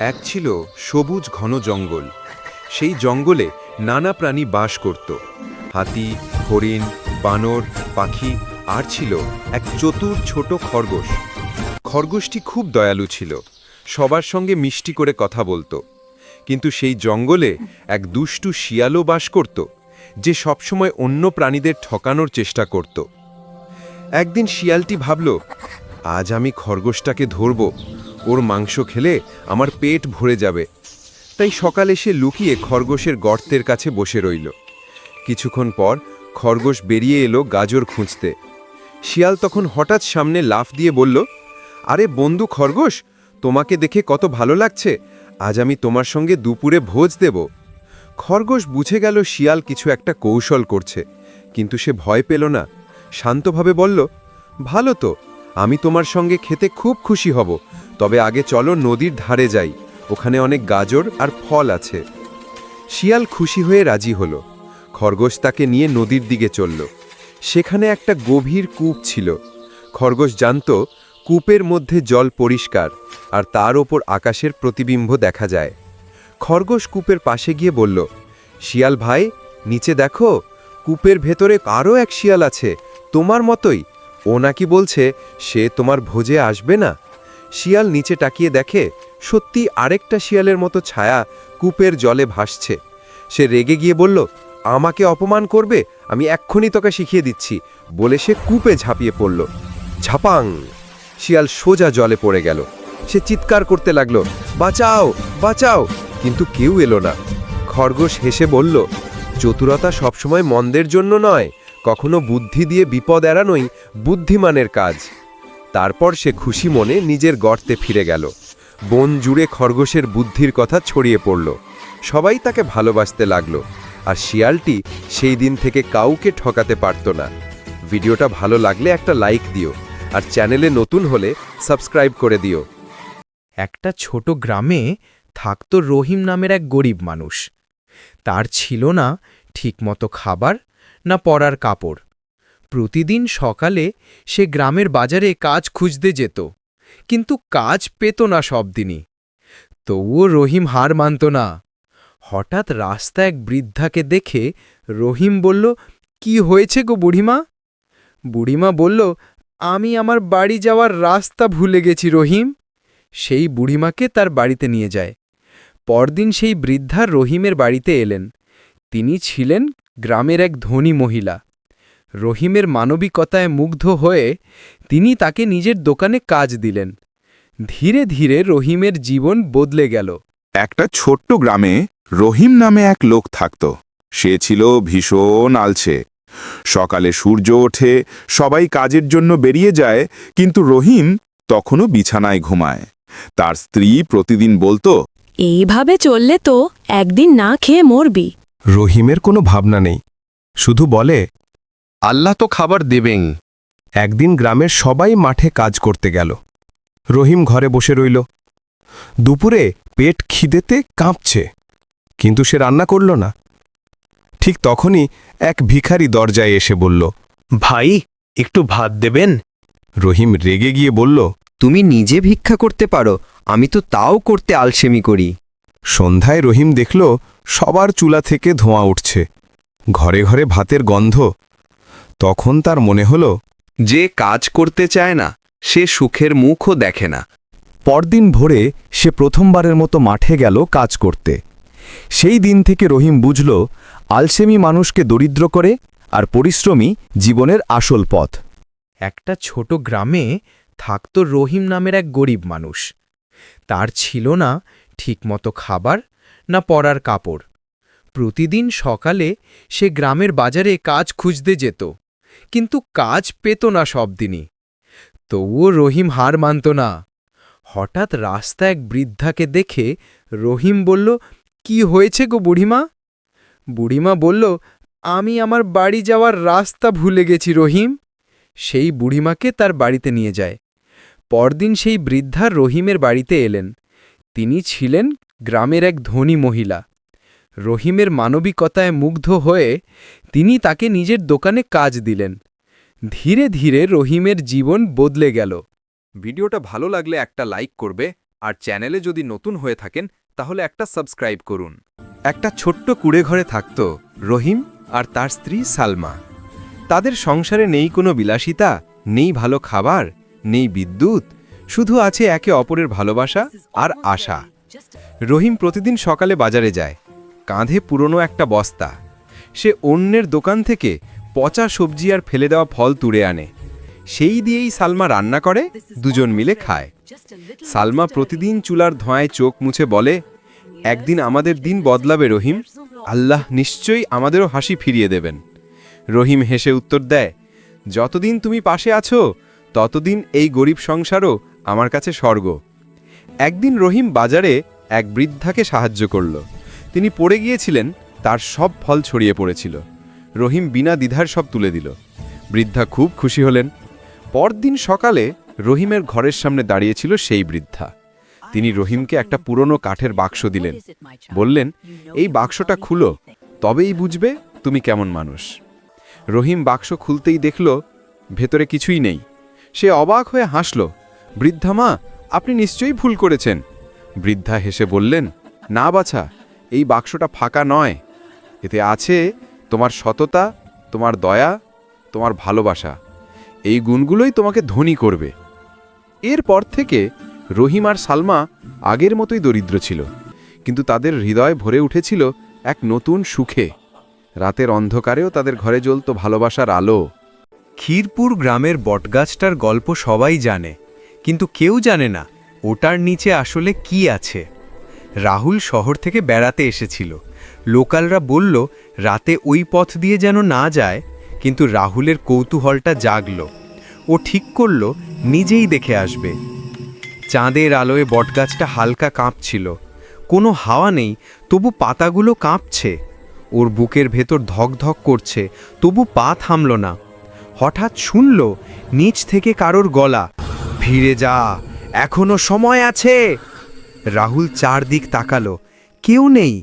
এক ছিল সবুজ ঘন জঙ্গল। সেই জঙ্গলে নানা প্রাণী বাস করত। হাতি, হরিণ, বানর, পাখি আর ছিল এক চতুর ছোট খরগোশ। খরগোশটি খুব দয়ালু ছিল, সবার সঙ্গে মিষ্টি করে কথা বলতো। কিন্তু সেই জঙ্গলে এক দুষ্টু শিয়ালও বাস করত, যে সবসময় অন্য প্রাণীদের ঠকানোর চেষ্টা করত। একদিন শিয়ালটি ভাবল, আজ আমি খরগোশটাকে ধরব, ওর মাংস খেলে আমার পেট ভরে যাবে। তাই সকালে সে লুকিয়ে খরগোশের গর্তের কাছে বসে রইল। কিছুক্ষণ পর খরগোশ বেরিয়ে এলো গাজর খুঁজতে। শিয়াল তখন হঠাৎ সামনে লাফ দিয়ে বলল, আরে বন্ধু খরগোশ, তোমাকে দেখে কত ভালো লাগছে, আজ আমি তোমার সঙ্গে দুপুরে ভোজ দেব। খরগোশ বুঝে গেল শিয়াল কিছু একটা কৌশল করছে, কিন্তু সে ভয় পেল না। শান্তভাবে বলল, ভালো তো, আমি তোমার সঙ্গে খেতে খুব খুশি হব, তবে আগে চলো নদীর ধারে যাই, ওখানে অনেক গাজর আর ফল আছে। শিয়াল খুশি হয়ে রাজি হলো। খরগোশ তাকে নিয়ে নদীর দিকে চলল। সেখানে একটা গভীর কূপ ছিল। খরগোশ জানত কূপের মধ্যে জল পরিষ্কার, আর তার ওপর আকাশের প্রতিবিম্ব দেখা যায়। খরগোশ কূপের পাশে গিয়ে বলল, শিয়াল ভাই, নিচে দেখো, কূপের ভেতরে আরও এক শিয়াল আছে, তোমার মতোই। ও নাকি বলছে সে তোমার ভোজে আসবে না। শিয়াল নিচে তাকিয়ে দেখে সত্যি আরেকটা শিয়ালের মতো ছায়া কূপের জলে ভাসছে। সে রেগে গিয়ে বলল, আমাকে অপমান করবে, আমি এক্ষুনি তোকে শিখিয়ে দিচ্ছি, বলে সে কূপে ঝাঁপিয়ে পড়ল। ঝাপাং! শিয়াল সোজা জলে পড়ে গেল। সে চিৎকার করতে লাগলো, বাঁচাও, বাঁচাও! কিন্তু কেউ এলো না। খরগোশ হেসে বলল, চতুরতা সবসময় মন্দের জন্য নয়, কখনো বুদ্ধি দিয়ে বিপদ এড়ানোই বুদ্ধিমানের কাজ। তারপর সে খুশি মনে নিজের গর্তে ফিরে গেল। বন জুড়ে খরগোশের বুদ্ধির কথা ছড়িয়ে পড়ল। সবাই তাকে ভালোবাসতে লাগলো, আর শিয়ালটি সেই দিন থেকে কাউকে ঠকাতে পারত না। ভিডিওটা ভালো লাগলে একটা লাইক দিও, আর চ্যানেলে নতুন হলে সাবস্ক্রাইব করে দিও। একটা ছোট গ্রামে থাকত রহিম নামের এক গরিব মানুষ। তার ছিল না ঠিকমতো খাবার, না পরার কাপড়। প্রতিদিন সকালে সে গ্রামের বাজারে কাজ খুঁজতে যেত, কিন্তু কাজ পেত না সব দিনই। তবুও রহিম হার মানত না। হঠাৎ রাস্তা এক বৃদ্ধাকে দেখে রহিম বলল, কি হয়েছে গো বুড়িমা? বুড়িমা বলল, আমি আমার বাড়ি যাওয়ার রাস্তা ভুলে গেছি রহিম। সেই বুড়িমাকে তার বাড়িতে নিয়ে যায়। পরদিন সেই বৃদ্ধা রহিমের বাড়িতে এলেন। তিনি ছিলেন গ্রামের এক ধনী মহিলা। রহিমের মানবিকতায় মুগ্ধ হয়ে তিনি তাকে নিজের দোকানে কাজ দিলেন। ধীরে ধীরে রহিমের জীবন বদলে গেল। একটা ছোট্ট গ্রামে রহিম নামে এক লোক থাকত। সে ছিল ভীষণ আলসে। সকালে সূর্য ওঠে, সবাই কাজের জন্য বেরিয়ে যায়, কিন্তু রহিম তখনও বিছানায় ঘুমায়। তার স্ত্রী প্রতিদিন বলতো, এইভাবে চললে তো একদিন না খেয়ে মরবি। রহিমের কোনো ভাবনা নেই, শুধু বলে, আল্লাহ তো খাবার দেবেন। একদিন গ্রামের সবাই মাঠে কাজ করতে গেল। রহিম ঘরে বসে রইল। দুপুরে পেট খিদেতে কাঁপছে, কিন্তু সে রান্না করল না। ঠিক তখনই এক ভিখারি দরজায় এসে বলল, ভাই, একটু ভাত দেবেন? রহিম রেগে গিয়ে বলল, তুমি নিজে ভিক্ষা করতে পারো, আমি তো তাও করতে আলসেমি করি। সন্ধ্যায় রহিম দেখল সবার চুলা থেকে ধোঁয়া উঠছে, ঘরে ঘরে ভাতের গন্ধ। তখন তার মনে হল, যে কাজ করতে চায় না সে সুখের মুখও দেখে না। পরদিন ভোরে সে প্রথমবারের মতো মাঠে গেল কাজ করতে। সেই দিন থেকে রহিম বুঝল, আলসেমি মানুষকে দরিদ্র করে, আর পরিশ্রমী জীবনের আসল পথ। একটা ছোট গ্রামে থাকত রহিম নামের এক গরিব মানুষ। তার ছিল না ঠিকমতো খাবার, না পরার কাপড়। প্রতিদিন সকালে সে গ্রামের বাজারে কাজ খুঁজতে যেত, কিন্তু কাজ পেত না সব দিনই। তবুও রহিম হার মানত না। হঠাৎ রাস্তা এক বৃদ্ধাকে দেখে রহিম বলল, কি হয়েছে গো বুড়িমা? বুড়িমা বলল, আমি আমার বাড়ি যাওয়ার রাস্তা ভুলে গেছি রহিম। সেই বুড়িমাকে তার বাড়িতে নিয়ে যায়। পরদিন সেই বৃদ্ধা রহিমের বাড়িতে এলেন। তিনি ছিলেন গ্রামের এক ধনী মহিলা। রহিমের মানবিকতায় মুগ্ধ হয়ে তিনি তাকে নিজের দোকানে কাজ দিলেন। ধীরে ধীরে রহিমের জীবন বদলে গেল। ভিডিওটা ভালো লাগলে একটা লাইক করবে, আর চ্যানেলে যদি নতুন হয়ে থাকেন তাহলে একটা সাবস্ক্রাইব করুন। একটা ছোট্ট কুড়ে ঘরে থাকত রহিম আর তার স্ত্রী সালমা। তাদের সংসারে নেই কোনো বিলাসিতা, নেই ভালো খাবার, নেই বিদ্যুৎ, শুধু আছে একে অপরের ভালোবাসা আর আশা। রহিম প্রতিদিন সকালে বাজারে যায়, কাঁধে পুরনো একটা বস্তা। সে অন্যের দোকান থেকে পচা সবজি আর ফেলে দেওয়া ফল তুলে আনে। সেই দিয়েই সালমা রান্না করে, দুজন মিলে খায়। সালমা প্রতিদিন চুলার ধোঁয়ায় চোখ মুছে বলে, একদিন আমাদের দিন বদলাবে রহিম, আল্লাহ নিশ্চয়ই আমাদেরও হাসি ফিরিয়ে দেবেন। রহিম হেসে উত্তর দেয়, যতদিন তুমি পাশে আছো ততদিন এই গরিব সংসারও আমার কাছে স্বর্গ। একদিন রহিম বাজারে এক বৃদ্ধাকে সাহায্য করল। তিনি পড়ে গিয়েছিলেন, তার সব ফল ছড়িয়ে পড়েছিল। রহিম বিনা দ্বিধার সব তুলে দিল। বৃদ্ধা খুব খুশি হলেন। পরদিন সকালে রহিমের ঘরের সামনে দাঁড়িয়েছিল সেই বৃদ্ধা। তিনি রহিমকে একটা পুরনো কাঠের বাক্স দিলেন। বললেন, এই বাক্সটা খুলো, তবেই বুঝবে তুমি কেমন মানুষ। রহিম বাক্স খুলতেই দেখল ভেতরে কিছুই নেই। সে অবাক হয়ে হাসল। বৃদ্ধা মা, আপনি নিশ্চয়ই ভুল করেছেন। বৃদ্ধা হেসে বললেন, না বাছা, এই বাক্সটা ফাঁকা নয়। এতে আছে তোমার সততা, তোমার দয়া, তোমার ভালোবাসা। এই গুণগুলোই তোমাকে ধনী করবে। এরপর থেকে রহিম আর সালমা আগের মতোই দরিদ্র ছিল, কিন্তু তাদের হৃদয় ভরে উঠেছিল এক নতুন সুখে। রাতের অন্ধকারেও তাদের ঘরে জ্বলত ভালোবাসার আলো। ক্ষীরপুর গ্রামের বটগাছটার গল্প সবাই জানে, কিন্তু কেউ জানে না ওটার নিচে আসলে কি আছে। রাহুল শহর থেকে বেড়াতে এসেছিল। লোকালরা বলল রাতে ওই পথ দিয়ে যেন না যায়, কিন্তু রাহুলের কৌতূহলটা জাগল। ও ঠিক করল নিজেই দেখে আসবে। চাঁদের আলোয় বটগাছটা হালকা কাঁপছিল। কোনো হাওয়া নেই, তবু পাতাগুলো কাঁপছে। ওর বুকের ভেতর ধকধক করছে, তবু পা থামল না। হঠাৎ শুনল নিচ থেকে কারোর গলা, ফিরে যা, এখনো সময় আছে। রাহুল চারদিক তাকালো, কেউ নেই।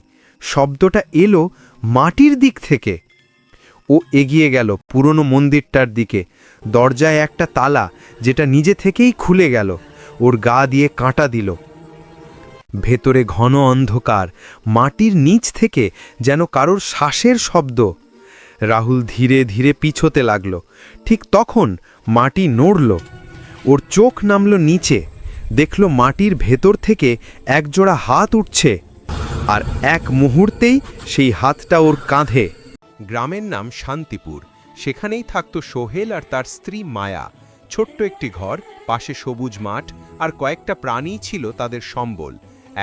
শব্দটা এলো মাটির দিক থেকে। ও এগিয়ে গেল পুরনো মন্দিরটার দিকে। দরজায় একটা তালা, যেটা নিজে থেকেই খুলে গেল। ওর গা দিয়ে কাঁটা দিল। ভেতরে ঘন অন্ধকার, মাটির নিচ থেকে যেন কারোর শ্বাসের শব্দ। রাহুল ধীরে ধীরে পিছোতে লাগল। ঠিক তখন মাটি নড়ল। ওর চোখ নামল নিচে, দেখল মাটির ভেতর থেকে একজোড়া হাত উঠছে। আর এক মুহূর্তেই সেই হাতটা ওর কাঁধে। গ্রামের নাম শান্তিপুর। সেখানেই থাকত সোহেল আর তার স্ত্রী মায়া। ছোট্ট একটি ঘর, পাশে সবুজ মাঠ, আর কয়েকটা প্রাণী ছিল তাদের সম্বল।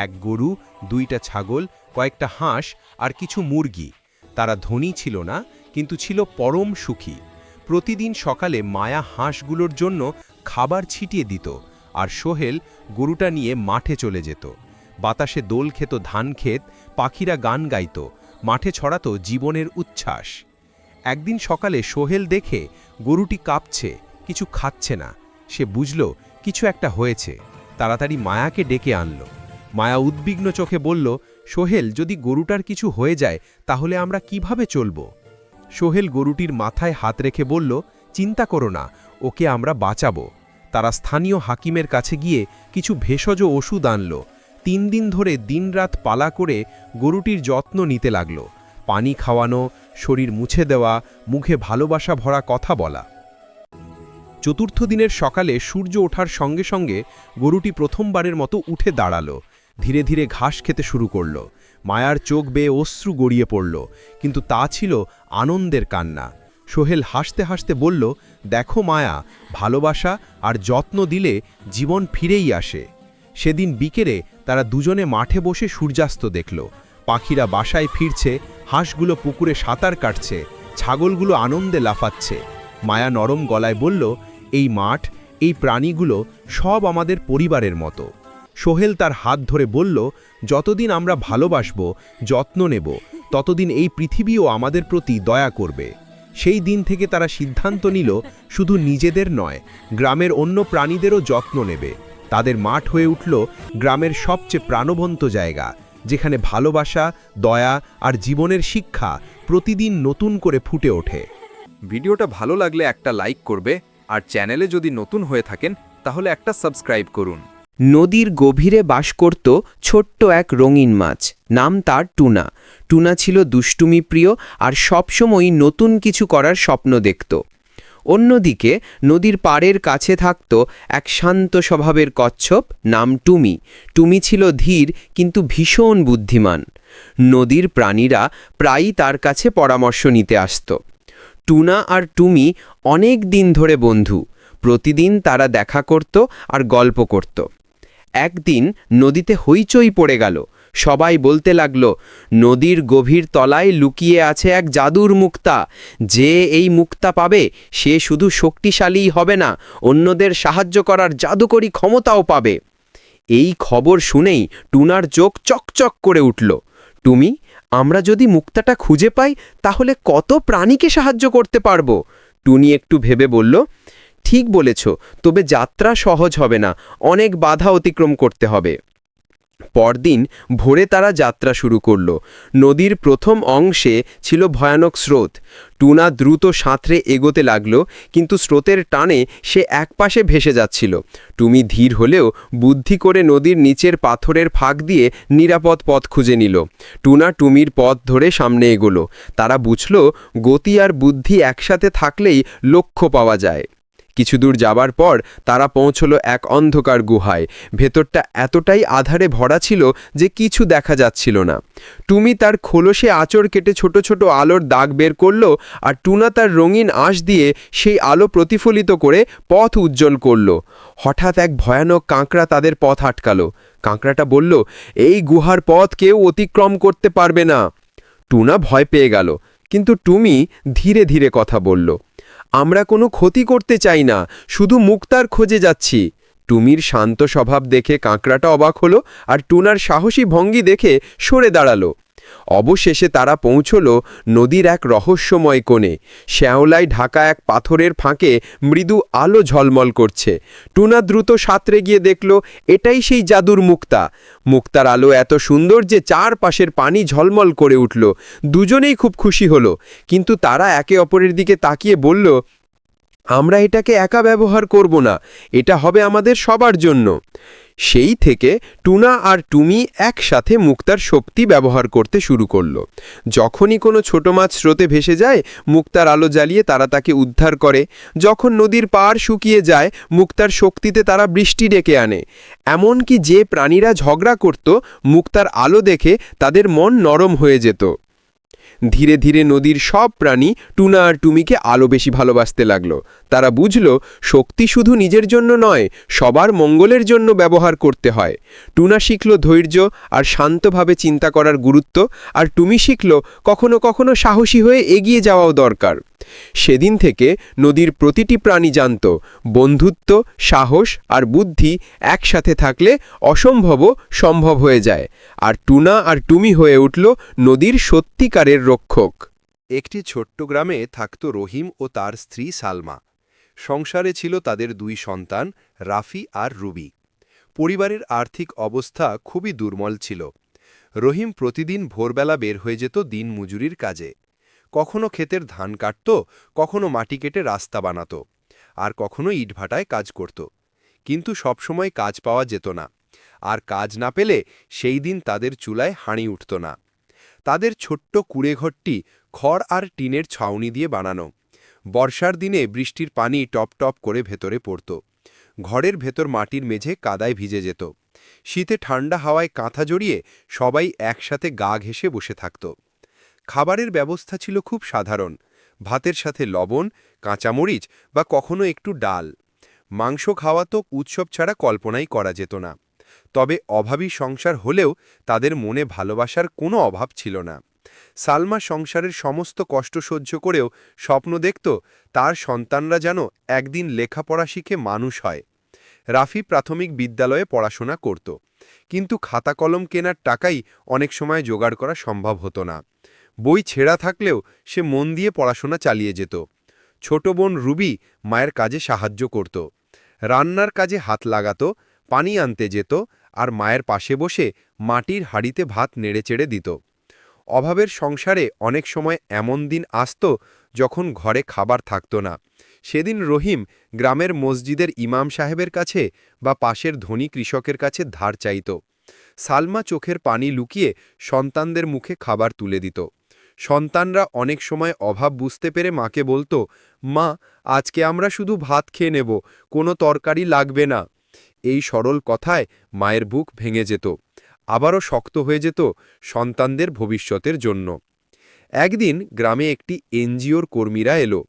এক গরু, দুইটা ছাগল, কয়েকটা হাঁস আর কিছু মুরগি। তারা ধনী ছিল না, কিন্তু ছিল পরম সুখী। প্রতিদিন সকালে মায়া হাঁসগুলোর জন্য খাবার ছিটিয়ে দিত, আর সোহেল গরুটা নিয়ে মাঠে চলে যেত। বাতাসে দোল খেত ধান ক্ষেত, পাখিরা গান গাইত, মাঠে ছড়াতো জীবনের উচ্ছ্বাস। একদিন সকালে সোহেল দেখে গরুটি কাঁপছে, কিছু খাচ্ছে না। সে বুঝল কিছু একটা হয়েছে। তাড়াতাড়ি মায়াকে ডেকে আনল। মায়া উদ্বিগ্ন চোখে বলল, সোহেল, যদি গরুটার কিছু হয়ে যায় তাহলে আমরা কিভাবে চলব? সোহেল গরুটির মাথায় হাত রেখে বলল, চিন্তা করো না, ওকে আমরা বাঁচাবো। তারা স্থানীয় হাকিমের কাছে গিয়ে কিছু ভেষজ ওষুধ আনল। 3 দিন ধরে দিনরাত পালা করে গরুটির যত্ন নিতে লাগল। পানি খাওয়ানো, শরীর মুছে দেওয়া, মুখে ভালোবাসা ভরা কথা বলা। চতুর্থ দিনের সকালে সূর্য ওঠার সঙ্গে সঙ্গে গরুটি প্রথমবারের মতো উঠে দাঁড়ালো। ধীরে ধীরে ঘাস খেতে শুরু করল। মায়ার চোখ বেয়ে অশ্রু গড়িয়ে পড়ল, কিন্তু তা ছিল আনন্দের কান্না। সোহেল হাসতে হাসতে বলল, দেখো মায়া, ভালোবাসা আর যত্ন দিলে জীবন ফিরেই আসে। সেদিন বিকেলে তারা দুজনে মাঠে বসে সূর্যাস্ত দেখল। পাখিরা বাসায় ফিরছে, হাঁসগুলো পুকুরে সাঁতার কাটছে, ছাগলগুলো আনন্দে লাফাচ্ছে। মায়া নরম গলায় বলল, এই মাঠ, এই প্রাণীগুলো সব আমাদের পরিবারের মতো। সোহেল তার হাত ধরে বলল, যতদিন আমরা ভালোবাসব, যত্ন নেব, ততদিন এই পৃথিবীও আমাদের প্রতি দয়া করবে। সেই দিন থেকে তারা সিদ্ধান্ত নিল শুধু নিজেদের নয়, গ্রামের অন্য প্রাণীদেরও যত্ন নেবে। তাদের মাঠ হয়ে উঠল গ্রামের সবচেয়ে প্রাণবন্ত জায়গা, যেখানে ভালোবাসা, দয়া আর জীবনের শিক্ষা প্রতিদিন নতুন করে ফুটে ওঠে। ভিডিওটা ভালো লাগলে একটা লাইক করবে, আর চ্যানেলে যদি নতুন হয়ে থাকেন তাহলে একটা সাবস্ক্রাইব করুন। নদীর গভীরে বাস করত ছোট্ট এক রঙিন মাছ, নাম তার টুনা। টুনা ছিল দুষ্টুমি প্রিয় আর সবসময়ই নতুন কিছু করার স্বপ্ন দেখত। অন্যদিকে নদীর পাড়ের কাছে থাকত এক শান্ত স্বভাবের কচ্ছপ, নাম টুমি। টুমি ছিল ধীর কিন্তু ভীষণ বুদ্ধিমান। নদীর প্রাণীরা প্রায়ই তার কাছে পরামর্শ নিতে আসত। টুনা আর টুমি অনেক দিন ধরে বন্ধু। প্রতিদিন তারা দেখা করত আর গল্প করত। একদিন নদীতে হইচই পড়ে গেল। সবাই বলতে লাগল, নদীর গভীর তলায় লুকিয়ে আছে এক জাদুর মুক্তা। যে এই মুক্তা পাবে সে শুধু শক্তিশালীই হবে না, অন্যদের সাহায্য করার জাদুকরী ক্ষমতাও পাবে। এই খবর শুনেই টুনার চোখ চকচক করে উঠল। টুমি, আমরা যদি মুক্তাটা খুঁজে পাই তাহলে কত প্রাণীকে সাহায্য করতে পারবো। টুনি একটু ভেবে বলল, ঠিক বলেছ, তবে যাত্রা সহজ হবে না, অনেক বাধা অতিক্রম করতে হবে। পরদিন ভোরে তারা যাত্রা শুরু করল। নদীর প্রথম অংশে ছিল ভয়ানক স্রোত। টুনা দ্রুত সাঁতরে এগোতে লাগল, কিন্তু স্রোতের টানে সে একপাশে ভেসে যাচ্ছিল। টুমি ধীর হলেও বুদ্ধি করে নদীর নিচের পাথরের ফাঁক দিয়ে নিরাপদ পথ খুঁজে নিল। টুনা টুমির পথ ধরে সামনে এগোলো। তারা বুঝল, গতি আর বুদ্ধি একসাথে থাকলেই লক্ষ্য পাওয়া যায়। কিছু দূর যাবার পর তারা পৌঁছল এক অন্ধকার গুহায়। ভেতরটা এতটাই আধারে ভরা ছিল যে কিছু দেখা যাচ্ছিল না। টুমি তার খোলসে আঁচড় কেটে ছোট ছোট আলোর দাগ বের করল, আর টুনা তার রঙিন আঁশ দিয়ে সেই আলো প্রতিফলিত করে পথ উজ্জ্বল করল। হঠাৎ এক ভয়ানক কাঁকড়া তাদের পথ আটকাল। কাঁকড়াটা বলল, এই গুহার পথ কেউ অতিক্রম করতে পারবে না। টুনা ভয় পেয়ে গেল, কিন্তু টুমি ধীরে ধীরে কথা বলল, আমরা কোনো ক্ষতি করতে চাই না, শুধু মুক্তার খোঁজে যাচ্ছি। টুমির শান্ত স্বভাব দেখে কাঁকড়াটা অবাক হলো, আর টুনার সাহসী ভঙ্গি দেখে সরে দাঁড়ালো। অবশেষে তারা পৌঁছল নদীর এক রহস্যময় কোণে। শ্যাওলায় ঢাকা এক পাথরের ফাঁকে মৃদু আলো ঝলমল করছে। টুনা দ্রুত সাঁতরে গিয়ে দেখল, এটাই সেই জাদুর মুক্তা। মুক্তার আলো এত সুন্দর যে চারপাশের পানি ঝলমল করে উঠল। দুজনেই খুব খুশি হলো, কিন্তু তারা একে অপরের দিকে তাকিয়ে বলল, আমরা এটাকে একা ব্যবহার করব না, এটা হবে আমাদের সবার জন্য। সেই থেকে টুনা আর টুমি একসাথে মুক্তার শক্তি ব্যবহার করতে শুরু করলো। যখনই কোনো ছোট মাছ স্রোতে ভেসে যায়, মুক্তার আলো জ্বালিয়ে তারা তাকে উদ্ধার করে। যখন নদীর পাড় শুকিয়ে যায়, মুক্তার শক্তিতে তারা বৃষ্টি ডেকে আনে। এমনকি যে প্রাণীরা ঝগড়া করত, মুক্তার আলো দেখে তাদের মন নরম হয়ে যেত। ধীরে ধীরে নদীর সব প্রাণী টুনা আর টুমিকে আলো বেশি ভালোবাসতে লাগল। তারা বুঝল, শক্তি শুধু নিজের জন্য নয়, সবার মঙ্গলের জন্য ব্যবহার করতে হয়। টুনা শিখল ধৈর্য আর শান্তভাবে চিন্তা করার গুরুত্ব, আর টুমি শিখল কখনো কখনো সাহসী হয়ে এগিয়ে যাওয়াও দরকার। সেদিন থেকে নদীর প্রতিটি প্রাণী জানত, বন্ধুত্ব, সাহস আর বুদ্ধি একসাথে থাকলে অসম্ভবও সম্ভব হয়ে যায়। আর টুনা আর টুমি হয়ে উঠল নদীর সত্যিকারের রক্ষক। একটি ছোট্ট গ্রামে থাকত রহিম ও তার স্ত্রী সালমা। সংসারে ছিল তাদের দুই সন্তান, রাফি আর রুবি। পরিবারের আর্থিক অবস্থা খুবই দুর্বল ছিল। রহিম প্রতিদিন ভোরবেলা বের হয়ে যেত দিন মজুরির কাজে। কখনো ক্ষেতের ধান কাটত, কখনো মাটি কেটে রাস্তা বানাত, আর কখনো ইটভাটায় কাজ করত। কিন্তু সবসময় কাজ পাওয়া যেত না, আর কাজ না পেলে সেই দিন তাদের চুলায় হাঁড়ি উঠত না। তাদের ছোট্ট কুঁড়েঘরটি খড় আর টিনের ছাউনি দিয়ে বানানো। বর্ষার দিনে বৃষ্টির পানি টপ টপ করে ভেতরে পড়ত। ঘরের ভেতর মাটির মেঝে কাদায় ভিজে যেত। শীতে ঠান্ডা হাওয়ায় কাঁথা জড়িয়ে সবাই একসাথে গা ঘেঁষে বসে থাকত। খাবারের ব্যবস্থা ছিল খুব সাধারণ, ভাতের সাথে লবণ, কাঁচামরিচ বা কখনো একটু ডাল। মাংস খাওয়া তো উৎসব ছাড়া কল্পনাই করা যেত না। তবে অভাবী সংসার হলেও তাদের মনে ভালোবাসার কোনো অভাব ছিল না। সালমা সংসারের সমস্ত কষ্ট সহ্য করেও স্বপ্ন দেখত তার সন্তানরা যেন একদিন লেখাপড়া শিখে মানুষ হয়। রাফি প্রাথমিক বিদ্যালয়ে পড়াশোনা করত, কিন্তু খাতা কলম কেনার টাকাই অনেক সময় জোগাড় করা সম্ভব হতো না। বই ছেঁড়া থাকলেও সে মন দিয়ে পড়াশোনা চালিয়ে যেত। ছোট বোন রুবি মায়ের কাজে সাহায্য করত, রান্নার কাজে হাত লাগাত, পানি আনতে যেত, আর মায়ের পাশে বসে মাটির হাঁড়িতে ভাত নেড়েচেড়ে দিত। অভাবের সংসারে অনেক সময় এমন দিন আসত যখন ঘরে খাবার থাকত না। সেদিন রহিম গ্রামের মসজিদের ইমাম সাহেবের কাছে বা পাশের ধনী কৃষকের কাছে ধার চাইত। সালমা চোখের পানি লুকিয়ে সন্তানদের মুখে খাবার তুলে দিত। সন্তানরা অনেক সময় অভাব বুঝতে পেরে মাকে বলতো, মা, আজকে আমরা শুধু ভাত খেয়ে নেব, কোনো তরকারি লাগবে না। এই সরল কথায় মায়ের বুক ভেঙে যেত, আবারও শক্ত হয়ে যেত সন্তানদের ভবিষ্যতের জন্য। একদিন গ্রামে একটি এনজিওর কর্মীরা এলো।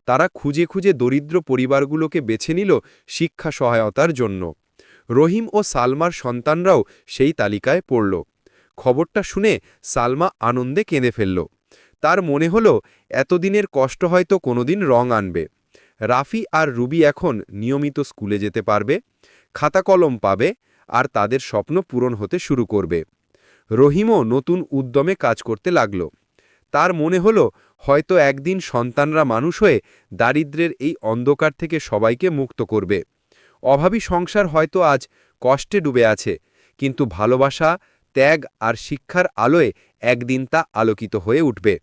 তারা খুঁজে খুঁজে দরিদ্র পরিবারগুলোকে বেছে নিল শিক্ষা সহায়তার জন্য। রহিম ও সালমার সন্তানরাও সেই তালিকায় পড়ল। খবরটা শুনে সালমা আনন্দে কেঁদে ফেলল। তার মনে হলো এতদিনের কষ্ট হয়তো কোনোদিন রং আনবে। রাফি আর রুবি এখন নিয়মিত স্কুলে যেতে পারবে, খাতা কলম পাবে, আর তাদের স্বপ্ন পূরণ হতে শুরু করবে। রহিমও নতুন উদ্যমে কাজ করতে লাগল। তার মনে হলো হয়তো একদিন সন্তানরা মানুষ হয়ে দারিদ্র্যের এই অন্ধকার থেকে সবাইকে মুক্ত করবে। অভাবী সংসার হয়তো আজ কষ্টে ডুবে আছে, কিন্তু ভালোবাসা, ত্যাগ আর শিক্ষার আলোয় একদিন তা আলোকিত হয়ে উঠবে।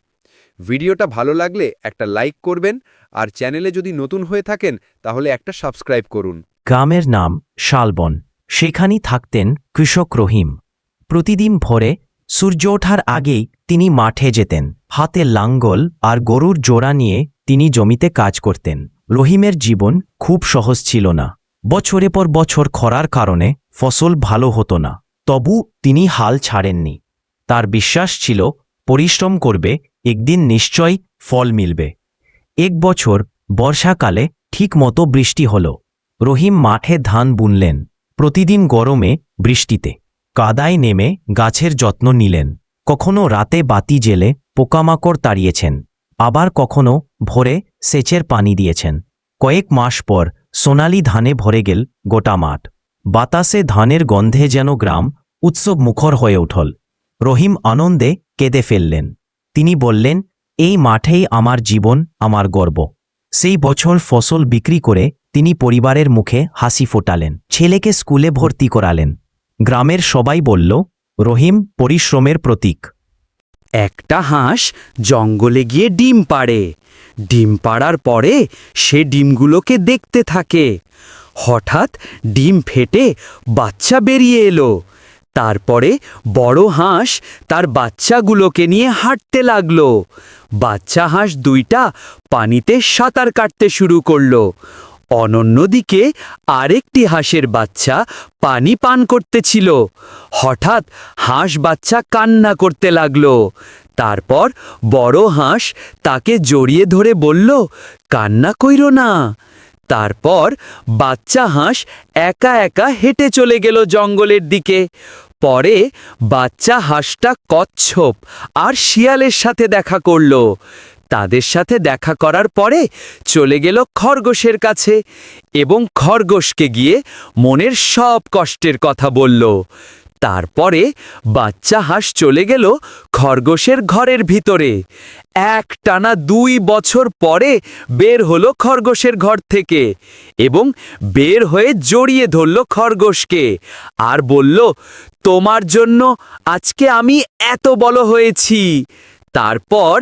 ভিডিওটা ভালো লাগলে একটা লাইক করবেন, আর চ্যানেলে যদি নতুন হয়ে থাকেন তাহলে একটা সাবস্ক্রাইব করুন। গ্রামের নাম শালবন। সেখানেই থাকতেন কৃষক রহিম। প্রতিদিন ভোরে সূর্য ওঠার আগেই তিনি মাঠে যেতেন। হাতে লাঙ্গল আর গরুর জোড়া নিয়ে তিনি জমিতে কাজ করতেন। রহিমের জীবন খুব সহজ ছিল না। বছরের পর বছর খরার কারণে ফসল ভালো হতো না। তবু তিনি হাল ছাড়েননি। তার বিশ্বাস ছিল পরিশ্রম করবে, একদিন নিশ্চয়ই ফল মিলবে। এক বছর বর্ষাকালে ঠিকমতো বৃষ্টি হল। রহিম মাঠে ধান বুনলেন। প্রতিদিন গরমে বৃষ্টিতে কাদায় নেমে গাছের যত্ন নিলেন। কখনো রাতে বাতি জেলে পোকামাকড় তাড়িয়েছেন, আবার কখনো ভোরে সেচের পানি দিয়েছেন। কয়েক মাস পর সোনালি ধানে ভরে গেল গোটা মাঠ। বাতাসে ধানের গন্ধে যেন গ্রাম উৎসব মুখর হয়ে উঠল। রহিম আনন্দে কেঁদে ফেললেন। তিনি বললেন, এই মাঠেই আমার জীবন, আমার গর্ব। সেই বছর ফসল বিক্রি করে তিনি পরিবারের মুখে হাসি ফোটালেন। ছেলেকে স্কুলে ভর্তি করালেন। গ্রামের সবাই বলল, রহিম পরিশ্রমের প্রতীক। একটা হাঁস জঙ্গলে গিয়ে ডিম পাড়ে। ডিম পাড়ার পরে সে ডিমগুলোকে দেখতে থাকে। হঠাৎ ডিম ফেটে বাচ্চা বেরিয়ে এলো। তারপরে বড় হাঁস তার বাচ্চাগুলোকে নিয়ে হাঁটতে লাগলো। বাচ্চা হাঁস দুইটা পানিতে সাঁতার কাটতে শুরু করলো। অন্যদিকে আরেকটি হাঁসের বাচ্চা পানি পান করতেছিল। হঠাৎ হাঁস বাচ্চা কান্না করতে লাগলো। তারপর বড় হাঁস তাকে জড়িয়ে ধরে বলল, কান্না কইরো না। তারপর বাচ্চা হাঁস একা একা হেঁটে চলে গেল জঙ্গলের দিকে। পরে বাচ্চা হাঁসটা কচ্ছপ আর শিয়ালের সাথে দেখা করল। তাদের সাথে দেখা করার পরে চলে গেল খরগোশের কাছে এবং খরগোশকে গিয়ে মনের সব কষ্টের কথা বলল। তারপরে বাচ্চা হাঁস চলে গেল খরগোশের ঘরের ভিতরে। একটানা 2 বছর পরে বের হলো খরগোশের ঘর থেকে এবং বের হয়ে জড়িয়ে ধরল খরগোশকে আর বলল, তোমার জন্য আজকে আমি এত বড় হয়েছি। তারপর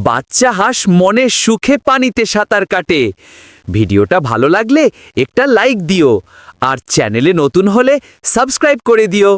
বাচ্চা হাঁস মনের সুখে পানিতে সাঁতার কাটে। ভিডিওটা ভালো লাগলে একটা লাইক দিও, আর চ্যানেলে নতুন হলে সাবস্ক্রাইব করে দিও।